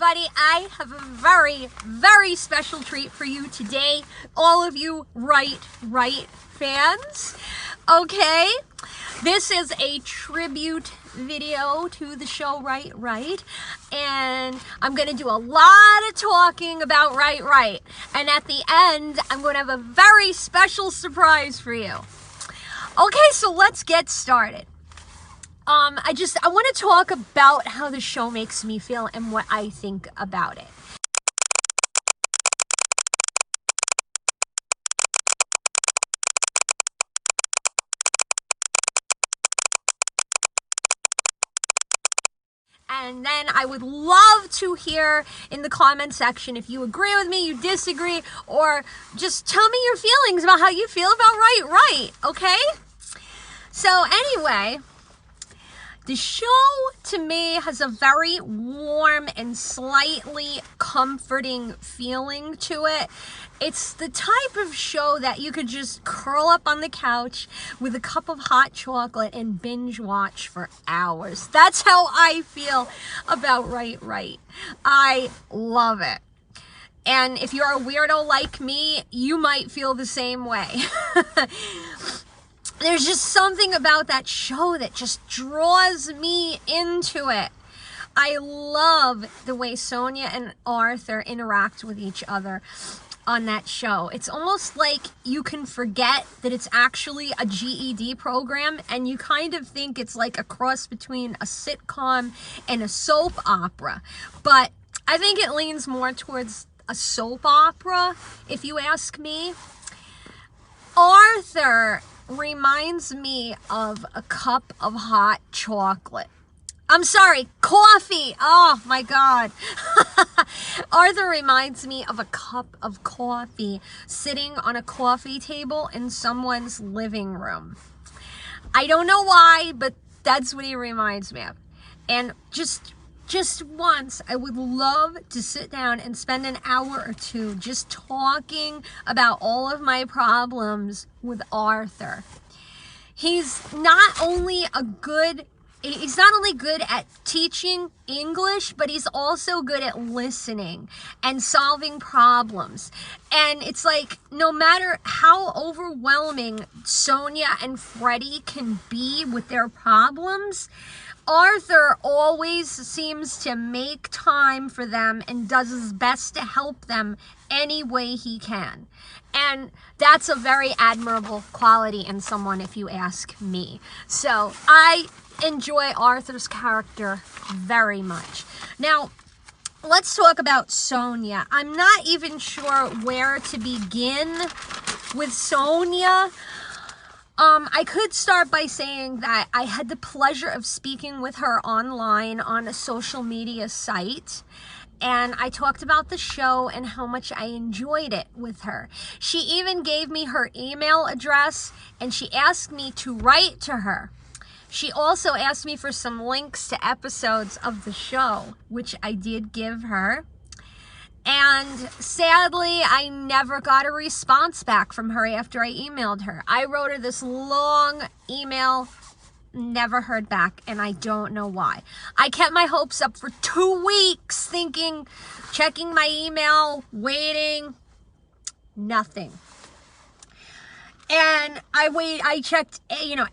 everybody. I have a very, very special treat for you today. All of you Right fans. Okay, this is a tribute video to the show Right, and I'm going to do a lot of talking about Right, and at the end, I'm going to have a very special surprise for you. Okay, so let's get started. I want to talk about how the show makes me feel and what I think about it. And then I would love to hear in the comment section if you agree with me, you disagree, or just tell me your feelings about how you feel about Right, okay? So anyway, the show to me has a very warm and slightly comforting feeling to it. It's the type of show that you could just curl up on the couch with a cup of hot chocolate and binge watch for hours. That's how I feel about Right. I love it. And if you're a weirdo like me, you might feel the same way. There's just something about that show that just draws me into it. I love the way Sonia and Arthur interact with each other on that show. It's almost like you can forget that it's actually a GED program, and you kind of think it's like a cross between a sitcom and a soap opera. But I think it leans more towards a soap opera, if you ask me. Arthur reminds me of a cup of hot chocolate. I'm sorry, coffee. Oh my God. Arthur reminds me of a cup of coffee sitting on a coffee table in someone's living room. I don't know why, but that's what he reminds me of. And just once, I would love to sit down and spend an hour or two just talking about all of my problems with Arthur. He's not only good at teaching English, but he's also good at listening and solving problems. And it's like, no matter how overwhelming Sonia and Freddie can be with their problems, Arthur always seems to make time for them and does his best to help them any way he can. And that's a very admirable quality in someone, if you ask me. So I enjoy Arthur's character very much. Now, let's talk about Sonia. I'm not even sure where to begin with Sonia. I could start by saying that I had the pleasure of speaking with her online on a social media site, and I talked about the show and how much I enjoyed it with her. She even gave me her email address, and she asked me to write to her. She also asked me for some links to episodes of the show, which I did give her. And sadly, I never got a response back from her after I emailed her. I wrote her this long email, never heard back, and I don't know why. I kept my hopes up for 2 weeks, thinking, checking my email, waiting, nothing. And I checked,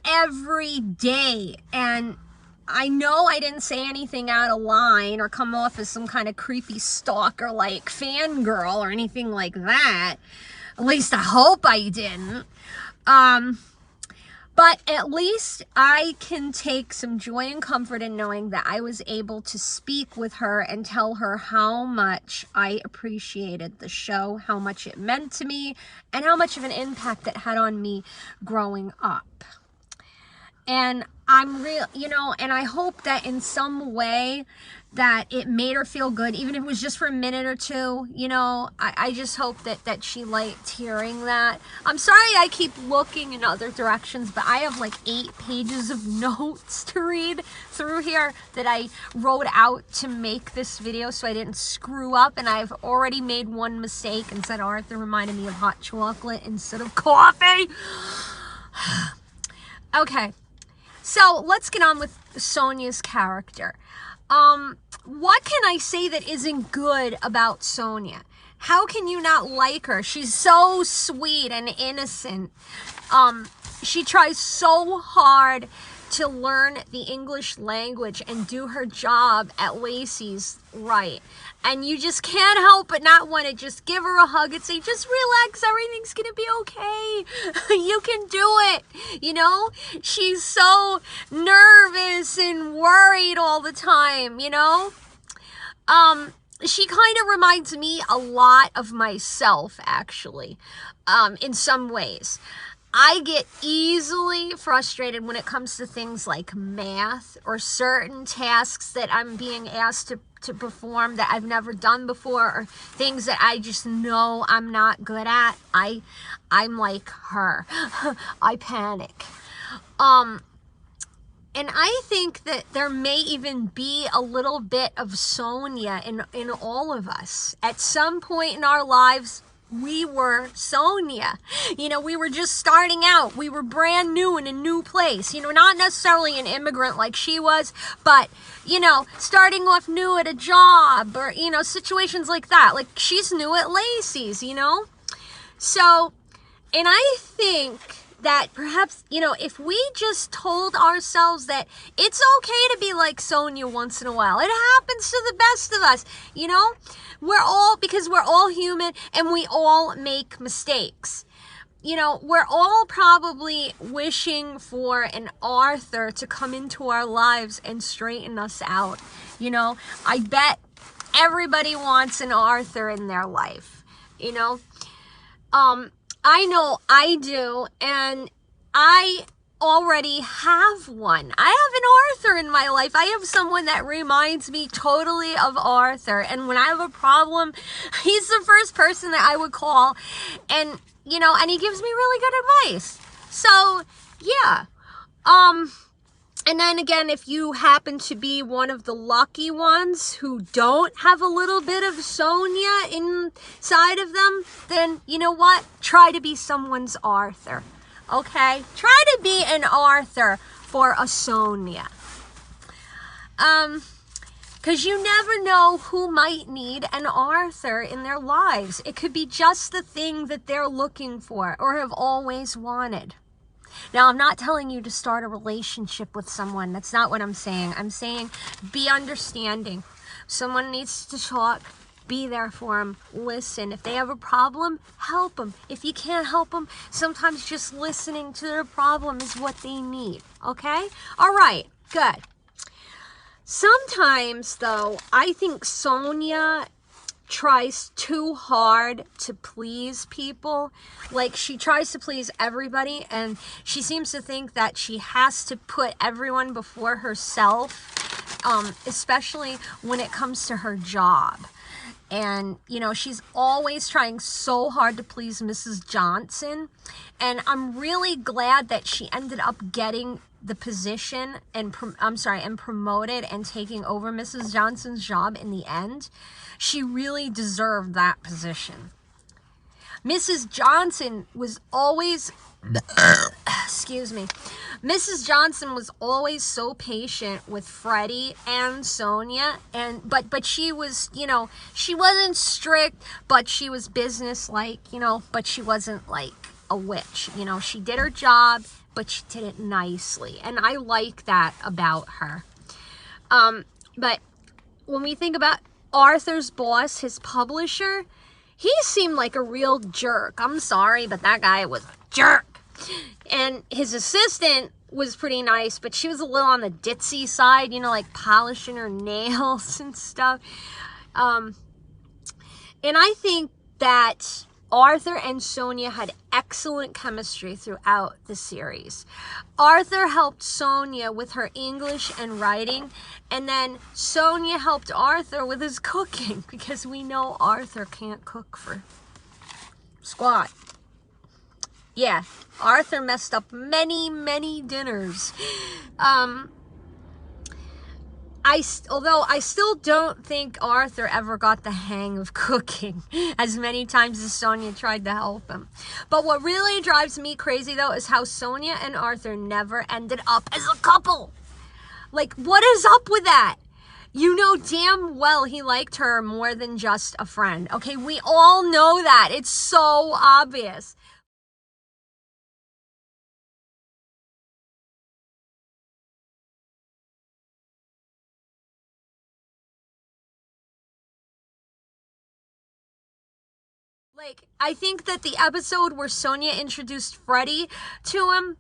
every day, and I know I didn't say anything out of line or come off as some kind of creepy stalker like fangirl or anything like that. At least I hope I didn't. But at least I can take some joy and comfort in knowing that I was able to speak with her and tell her how much I appreciated the show, how much it meant to me, and how much of an impact it had on me growing up. And and I hope that in some way that it made her feel good, even if it was just for a minute or two. I just hope that she liked hearing that. I'm sorry I keep looking in other directions, but I have like 8 pages of notes to read through here that I wrote out to make this video so I didn't screw up, and I've already made one mistake and said Arthur reminded me of hot chocolate instead of coffee. Okay. So let's get on with Sonia's character. What can I say that isn't good about Sonia? How can you not like her? She's so sweet and innocent. She tries so hard to learn the English language and do her job at Lacey's right. And you just can't help but not want to just give her a hug and say, just relax, everything's going to be okay. You can do it. You know, she's so nervous and worried all the time, you know. She kind of reminds me a lot of myself, actually, in some ways. I get easily frustrated when it comes to things like math or certain tasks that I'm being asked to perform that I've never done before, or things that I just know I'm not good at. I'm like her. I panic. And I think that there may even be a little bit of Sonia in all of us. At some point in our lives, we were Sonia. You know, we were just starting out. We were brand new in a new place. You know, not necessarily an immigrant like she was, but, you know, starting off new at a job, or, you know, situations like that. Like, she's new at Lacey's, you know? So, and I think that perhaps, you know, if we just told ourselves that it's okay to be like Sonia once in a while, it happens to the best of us, you know, because we're all human and we all make mistakes. You know, we're all probably wishing for an Arthur to come into our lives and straighten us out. You know, I bet everybody wants an Arthur in their life, you know. I know I do, and I already have one. I have an Arthur in my life. I have someone that reminds me totally of Arthur, and when I have a problem, he's the first person that I would call, and, you know, and he gives me really good advice. So, yeah. And then again, if you happen to be one of the lucky ones who don't have a little bit of Sonia inside of them, then you know what? Try to be someone's Arthur, okay? Try to be an Arthur for a Sonia. Because you never know who might need an Arthur in their lives. It could be just the thing that they're looking for or have always wanted. Now, I'm not telling you to start a relationship with someone. That's not what I'm saying. I'm saying be understanding. Someone needs to talk. Be there for them. Listen. If they have a problem, help them. If you can't help them, sometimes just listening to their problem is what they need. Okay? All right. Good. Sometimes, though, I think Sonia tries too hard to please people. Like, she tries to please everybody, and she seems to think that she has to put everyone before herself, especially when it comes to her job. And, you know, she's always trying so hard to please Mrs. Johnson, and I'm really glad that she ended up getting the position and promoted and taking over Mrs. Johnson's job in the end. She really deserved that position. Mrs. Johnson was always, excuse me, Mrs. Johnson was always so patient with Freddie and Sonia, but she was, you know, she wasn't strict, but she was businesslike, you know, but she wasn't like a witch, you know. She did her job, but she did it nicely, and I like that about her. But when we think about Arthur's boss, his publisher, he seemed like a real jerk. I'm sorry, but that guy was a jerk. And his assistant was pretty nice, but she was a little on the ditzy side, you know, like polishing her nails and stuff. And I think that Arthur and Sonia had excellent chemistry throughout the series. Arthur helped Sonia with her English and writing, and then Sonia helped Arthur with his cooking, because we know Arthur can't cook for squat. Yeah, Arthur messed up many, many dinners. Although I still don't think Arthur ever got the hang of cooking as many times as Sonia tried to help him. But what really drives me crazy, though, is how Sonia and Arthur never ended up as a couple. Like, what is up with that? You know damn well he liked her more than just a friend. Okay, we all know that. It's so obvious. Like, I think that the episode where Sonia introduced Freddie to him,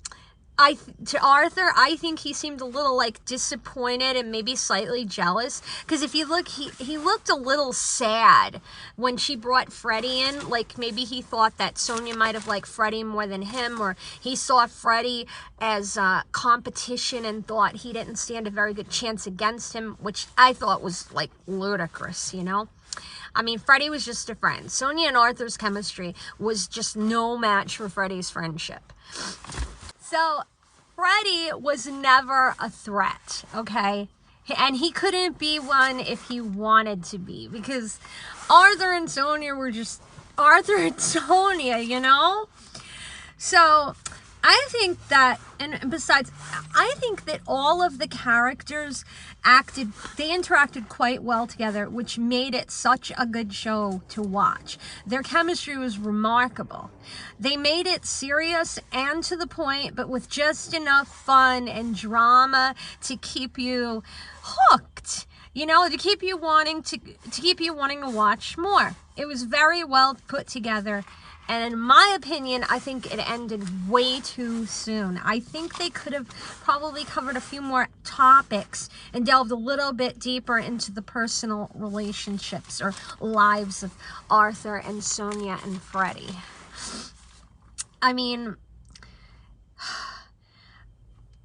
to Arthur, I think he seemed a little like disappointed and maybe slightly jealous. Because if you look, he looked a little sad when she brought Freddie in. Like maybe he thought that Sonia might have liked Freddie more than him, or he saw Freddie as competition and thought he didn't stand a very good chance against him, which I thought was like ludicrous, you know? I mean, Freddie was just a friend. Sonia and Arthur's chemistry was just no match for Freddie's friendship. So, Freddie was never a threat, okay? And he couldn't be one if he wanted to be, because Arthur and Sonia were just Arthur and Sonia, you know? So, I think that, and besides, I think that all of the characters they interacted quite well together, which made it such a good show to watch. Their chemistry was remarkable. They made it serious and to the point, but with just enough fun and drama to keep you hooked. You know, to keep you wanting to watch more. It was very well put together. And in my opinion, I think it ended way too soon. I think they could have probably covered a few more topics and delved a little bit deeper into the personal relationships or lives of Arthur and Sonia and Freddie. I mean,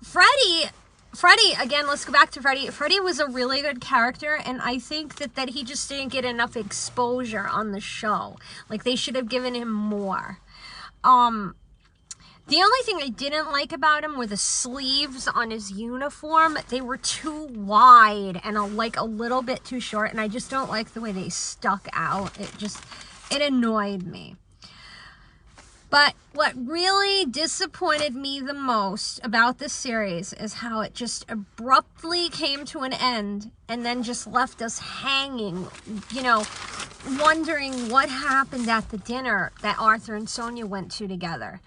Freddie, again, let's go back to Freddie. Freddie was a really good character, and I think that he just didn't get enough exposure on the show. Like, they should have given him more. The only thing I didn't like about him were the sleeves on his uniform. They were too wide and a little bit too short, and I just don't like the way they stuck out. It annoyed me. But what really disappointed me the most about this series is how it just abruptly came to an end and then just left us hanging, you know, wondering what happened at the dinner that Arthur and Sonia went to together.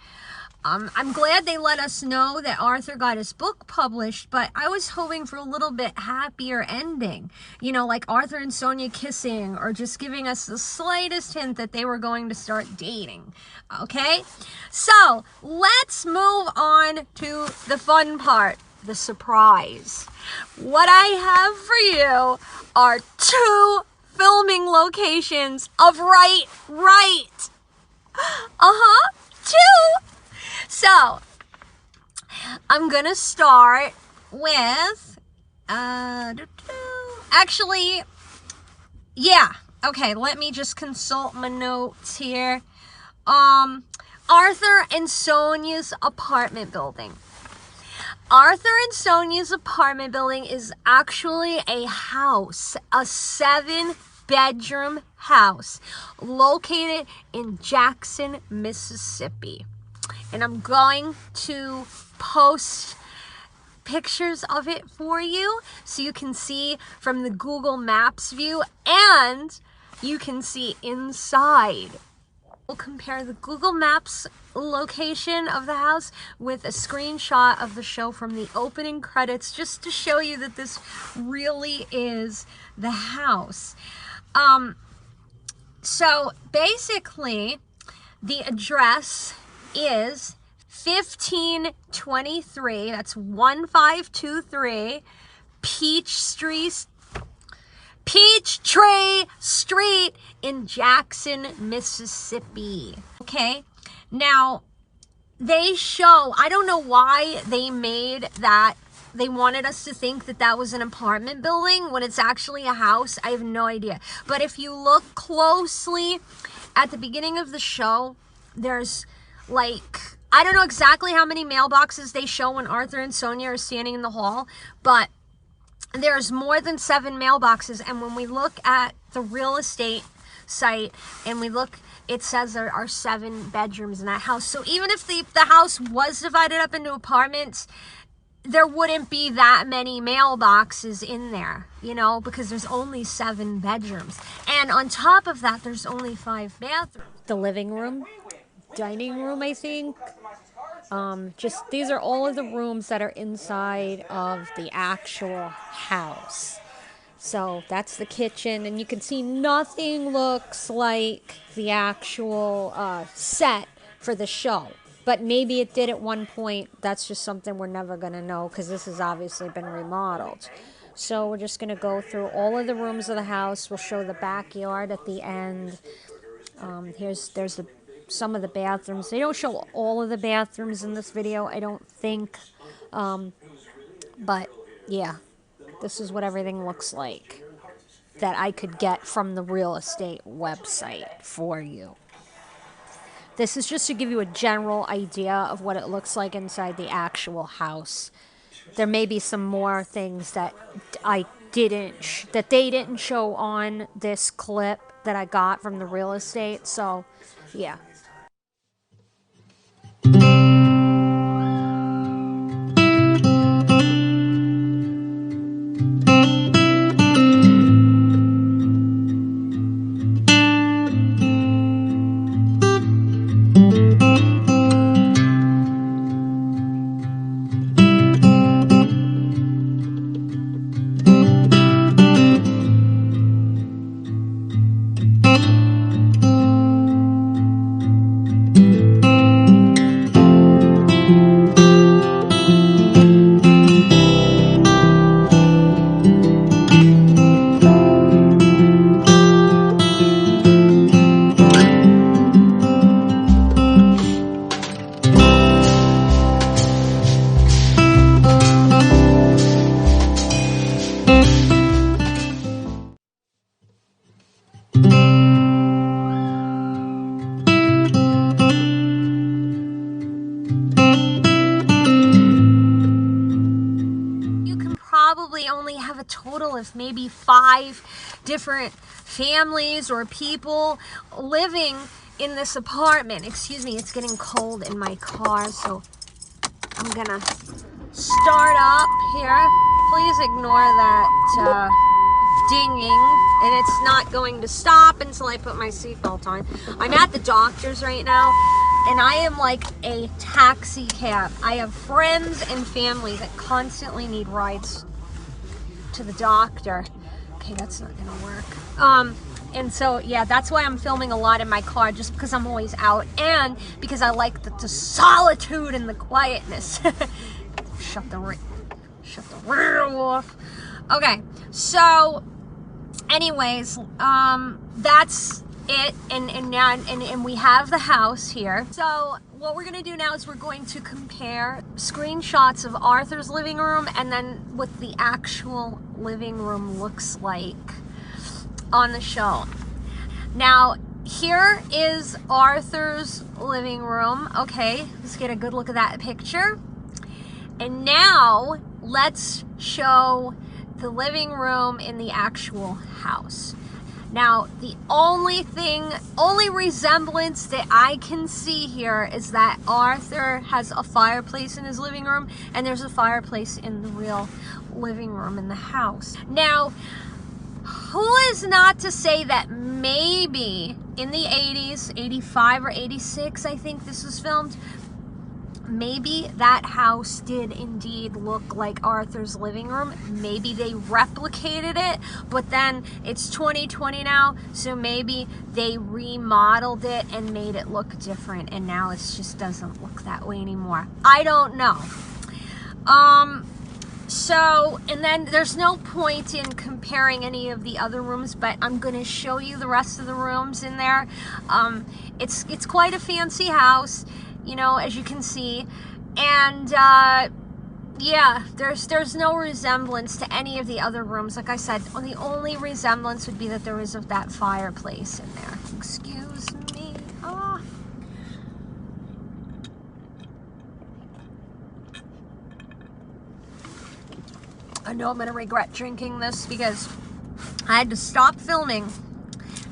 I'm glad they let us know that Arthur got his book published, but I was hoping for a little bit happier ending. You know, like Arthur and Sonia kissing, or just giving us the slightest hint that they were going to start dating. Okay? So, let's move on to the fun part, the surprise. What I have for you are 2 filming locations of Right. 2! So, I'm gonna start with, actually, yeah, okay, let me just consult my notes here. Arthur and Sonia's apartment building. Arthur and Sonia's apartment building is actually a house, a 7-bedroom house located in Jackson, Mississippi. And I'm going to post pictures of it for you so you can see from the Google Maps view and you can see inside. We'll compare the Google Maps location of the house with a screenshot of the show from the opening credits just to show you that this really is the house. So basically, the address is 1523, that's 1523 Peachtree Street in Jackson, Mississippi. Okay, now they show, I don't know why they made that, they wanted us to think that that was an apartment building when it's actually a house. I have no idea. But if you look closely at the beginning of the show, there's like, I don't know exactly how many mailboxes they show when Arthur and Sonia are standing in the hall, but there's more than 7 mailboxes. And when we look at the real estate site and we look, it says there are 7 bedrooms in that house. So even if the house was divided up into apartments, there wouldn't be that many mailboxes in there, you know, because there's only 7 bedrooms. And on top of that, there's only 5 bathrooms. The living room, dining room, I think. Just these are all of the rooms that are inside of the actual house. So that's the kitchen, and you can see nothing looks like the actual set for the show. But maybe it did at one point. That's just something we're never going to know because this has obviously been remodeled. So we're just going to go through all of the rooms of the house. We'll show the backyard at the end. There's some of the bathrooms. They don't show all of the bathrooms in this video, I don't think. But yeah, this is what everything looks like that I could get from the real estate website for you. This is just to give you a general idea of what it looks like inside the actual house. There may be some more things that they didn't show on this clip that I got from the real estate. So, yeah. Only have a total of maybe 5 different families or people living in this apartment. Excuse me, it's getting cold in my car, so I'm gonna start up here. Please ignore that dinging, and it's not going to stop until I put my seatbelt on. I'm at the doctor's right now, and I am like a taxi cab. I have friends and family that constantly need rides to the doctor. Okay, that's not gonna work. And so yeah, that's why I'm filming a lot in my car, just because I'm always out and because I like the solitude and the quietness. Shut the radio off. Okay, so anyways, that's it, and we have the house here. So what we're gonna do now is we're going to compare screenshots of Arthur's living room and then what the actual living room looks like on the show. Now, here is Arthur's living room. Okay, let's get a good look at that picture. And now let's show the living room in the actual house. Now, the only resemblance that I can see here is that Arthur has a fireplace in his living room, and there's a fireplace in the real living room in the house. Now, who is not to say that maybe in the 80s, 85 or 86, I think this was filmed, maybe that house did indeed look like Arthur's living room. Maybe they replicated it, but then it's 2020 now, so maybe they remodeled it and made it look different, and now it just doesn't look that way anymore. I don't know. So, and then there's no point in comparing any of the other rooms, but I'm going to show you the rest of the rooms in there. It's quite a fancy house, you know, as you can see, and yeah, there's no resemblance to any of the other rooms. Like I said, the only resemblance would be that there is of that fireplace in there. Excuse me. I know I'm gonna regret drinking this because I had to stop filming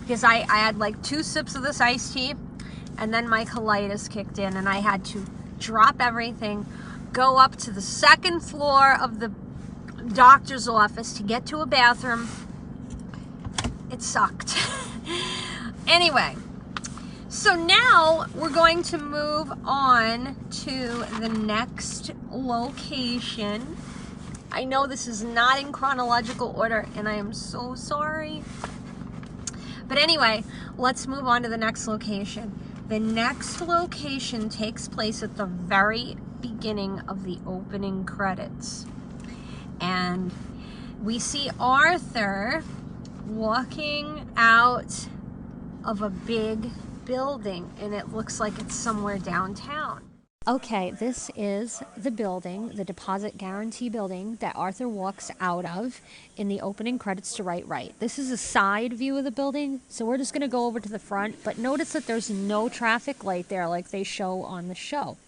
because I had like 2 sips of this iced tea, and then my colitis kicked in and I had to drop everything, go up to the second floor of the doctor's office to get to a bathroom. It sucked. Anyway, so now we're going to move on to the next location. I know this is not in chronological order, and I am so sorry. But anyway, let's move on to the next location. The next location takes place at the very beginning of the opening credits. And we see Arthur walking out of a big building, and it looks like it's somewhere downtown. Okay, this is the building, the Deposit Guarantee building that Arthur walks out of in the opening credits to right. This is a side view of the building, so we're just going to go over to the front, but notice that there's no traffic light there like they show on the show.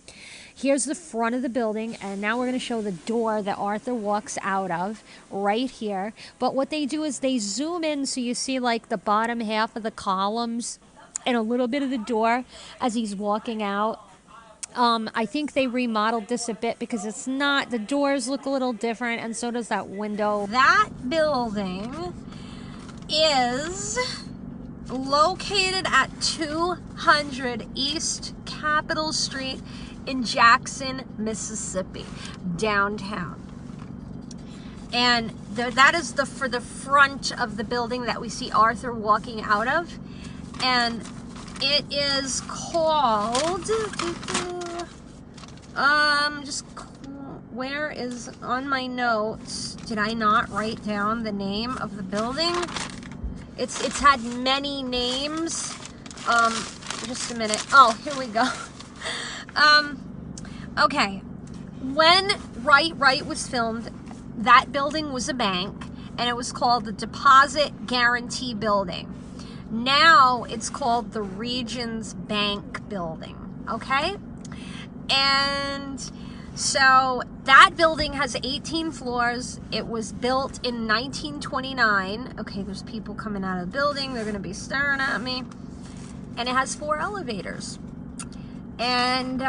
Here's the front of the building, and now we're going to show the door that Arthur walks out of right here. But what they do is they zoom in so you see like the bottom half of the columns and a little bit of the door as he's walking out. I think they remodeled this a bit because it's not, the doors look a little different, and so does that window. That building is located at 200 East Capitol Street in Jackson, Mississippi, downtown. And that is for the front of the building that we see Arthur walking out of. And it is called, where is on my notes, did I not write down the name of the building? It's had many names. Just a minute. Oh, here we go. Okay, when Right was filmed, that building was a bank, and it was called the Deposit Guarantee Building. Now it's called the Regions Bank Building, okay? And so that building has 18 floors. It was built in 1929. Okay, there's people coming out of the building. They're gonna be staring at me. And it has 4 elevators. And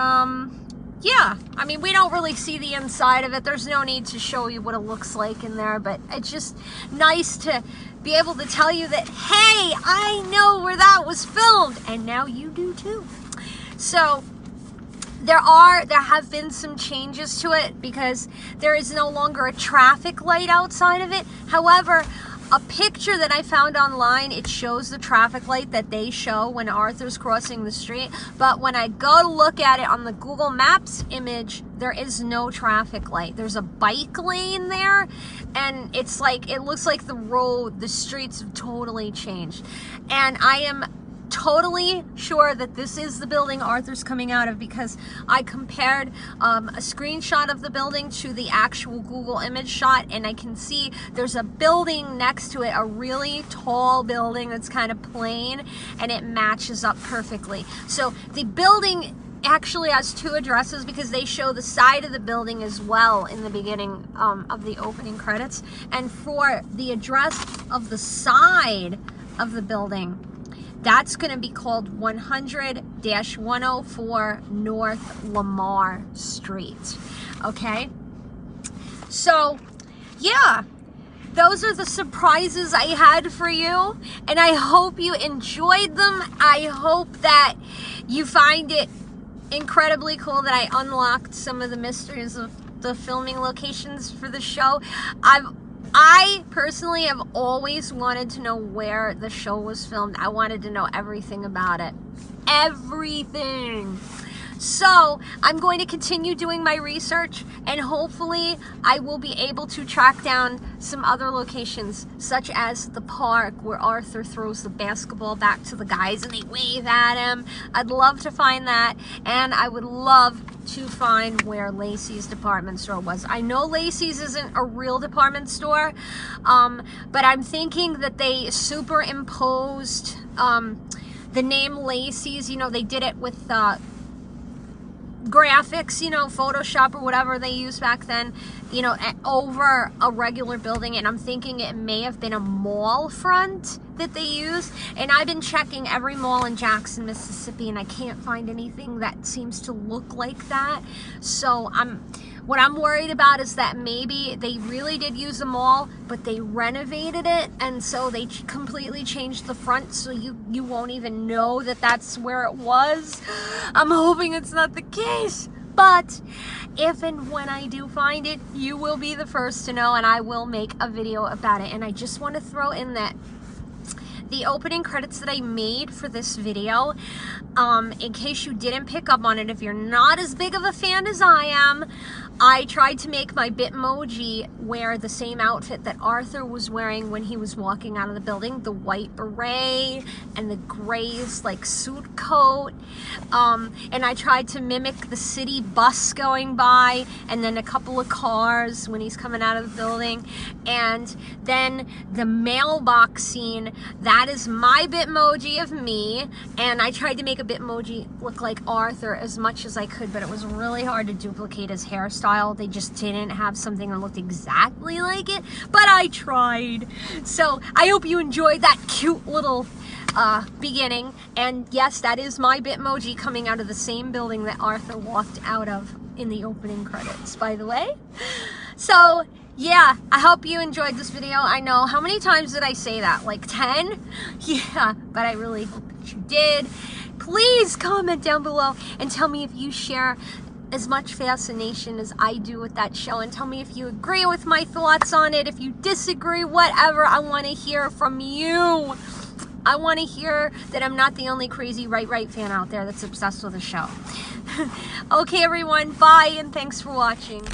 yeah, I mean, we don't really see the inside of it. There's no need to show you what it looks like in there, but it's just nice to be able to tell you that, hey, I know where that was filmed, and now you do too. So there have been some changes to it because there is no longer a traffic light outside of it. However, a picture that I found online, it shows the traffic light that they show when Arthur's crossing the street. But when I go to look at it on the Google Maps image, there is no traffic light. There's a bike lane there, and it's like, it looks like the streets have totally changed. And I am totally sure that this is the building Arthur's coming out of because I compared a screenshot of the building to the actual Google image shot, and I can see there's a building next to it, a really tall building that's kind of plain, and it matches up perfectly. So the building actually has 2 addresses because they show the side of the building as well in the beginning of the opening credits. And for the address of the side of the building, that's going to be called 100-104 North Lamar Street. Okay? So, yeah. Those are the surprises I had for you, and I hope you enjoyed them. I hope that you find it incredibly cool that I unlocked some of the mysteries of the filming locations for the show. I personally have always wanted to know where the show was filmed. I wanted to know everything about it. Everything. So I'm going to continue doing my research, and hopefully I will be able to track down some other locations, such as the park where Arthur throws the basketball back to the guys and they wave at him. I'd love to find that, and I would love to find where Lacey's department store was. I know Lacey's isn't a real department store, but I'm thinking that they superimposed the name Lacey's. You know, they did it with graphics, you know, Photoshop or whatever they used back then, you know, over a regular building. And I'm thinking it may have been a mall front that they used. And I've been checking every mall in Jackson, Mississippi, and I can't find anything that seems to look like that. So what I'm worried about is that maybe they really did use a mall, but they renovated it, and so they completely changed the front, so you won't even know that that's where it was. I'm hoping it's not the case, but if and when I do find it, you will be the first to know, and I will make a video about it. And I just want to throw in that the opening credits that I made for this video, in case you didn't pick up on it, if you're not as big of a fan as I am, I tried to make my Bitmoji wear the same outfit that Arthur was wearing when he was walking out of the building, the white beret and the gray like suit coat, and I tried to mimic the city bus going by, and then a couple of cars when he's coming out of the building, and then the mailbox scene. That is my Bitmoji of me, and I tried to make a Bitmoji look like Arthur as much as I could, but it was really hard to duplicate his hairstyle. They just didn't have something that looked exactly like it, but I tried. So I hope you enjoyed that cute little beginning. And yes, that is my Bitmoji coming out of the same building that Arthur walked out of in the opening credits, by the way. So yeah, I hope you enjoyed this video. I know, how many times did I say that? Like 10? Yeah, but I really hope that you did. Please comment down below and tell me if you share as much fascination as I do with that show, and tell me if you agree with my thoughts on it, if you disagree, whatever. I want to hear from you. I want to hear that I'm not the only crazy right fan out there that's obsessed with the show. Okay, everyone, bye, and thanks for watching.